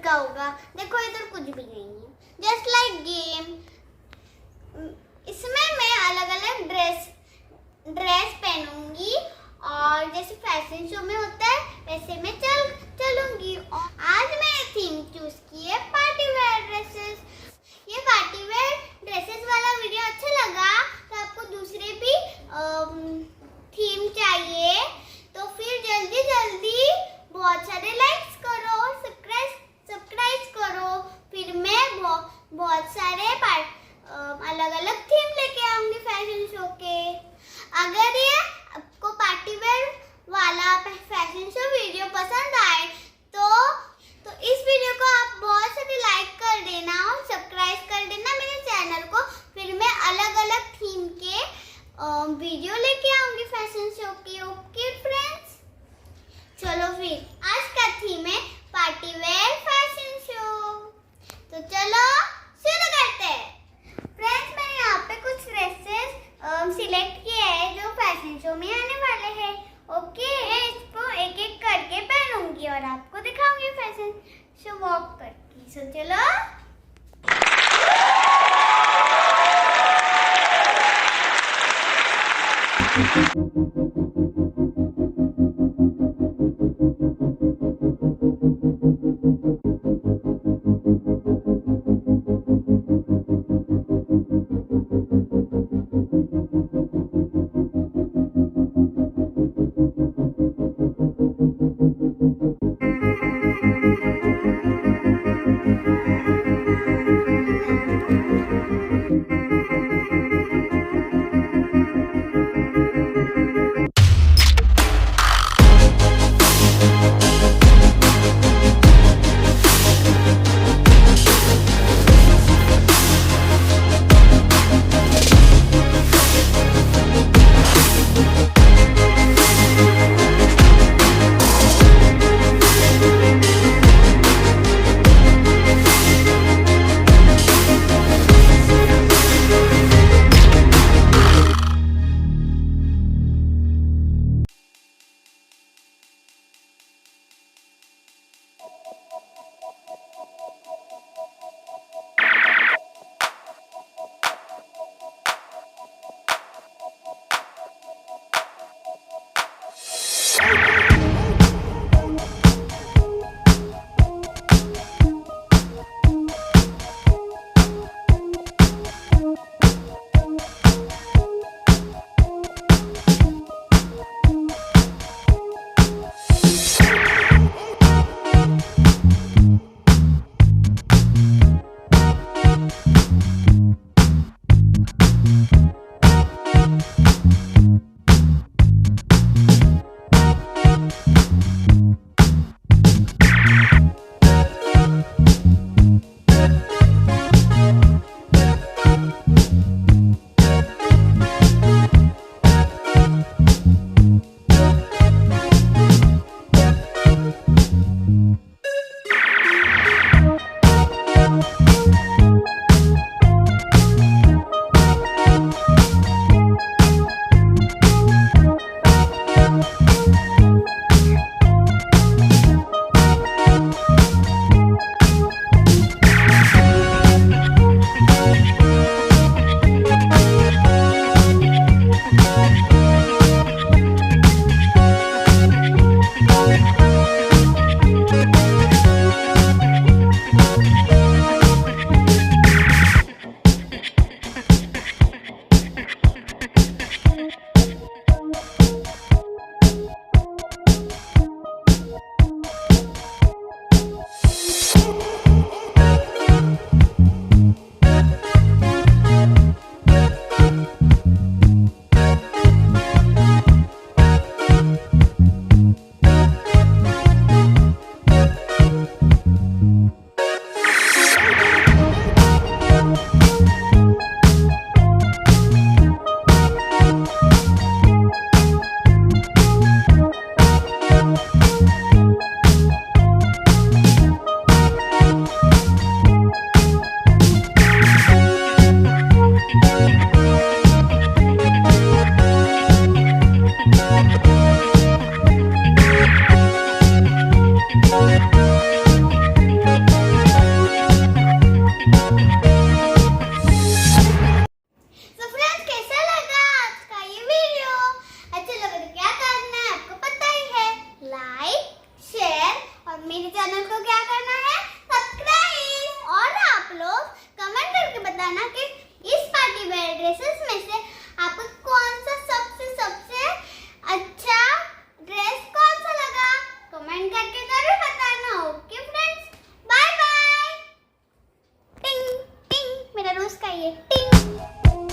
का होगा। देखो इधर कुछ भी नहीं है, जस्ट लाइक गेम। इसमें मैं अलग अलग ड्रेस पहनूंगी और जैसे फैशन शो में होता है वैसे मैं चलूंगी। आज मैंने थीम चूज की है पार्टी वेयर ड्रेसेस। ये पार्टी वेयर ड्रेसेस वाला वीडियो अच्छा लगा तो आपको दूसरे भी थीम चाहिए तो फिर जल्दी बहुत सारे लाइक्स करो, सब्सक्राइब करो। फिर मैं बहुत सारे अलग अलग थीम लेके आऊंगी फैशन शो के। अगर ये आपको पार्टी वेयर वाला फैशन शो वीडियो पसंद आए तो इस वीडियो को आप बहुत सारे लाइक कर देना और सब्सक्राइब कर देना मेरे चैनल को। फिर मैं अलग अलग थीम के वीडियो लेके आऊंगी फैशन शो की। ओके फ्रेंड्स, चलो फिर आज का थीम है पार्टी वेयर फैशन शो। तो चलो शुरू करते हैं। फ्रेंड्स, मैंने यहाँ पे कुछ ड्रेसेस सिलेक्ट किए हैं जो फैशन शो में आने वाले हैं। ओके, इसको एक एक करके पहनूंगी और आपको दिखाऊंगी फैशन शो वॉक करके। सो चलो। चाहिए टिंग।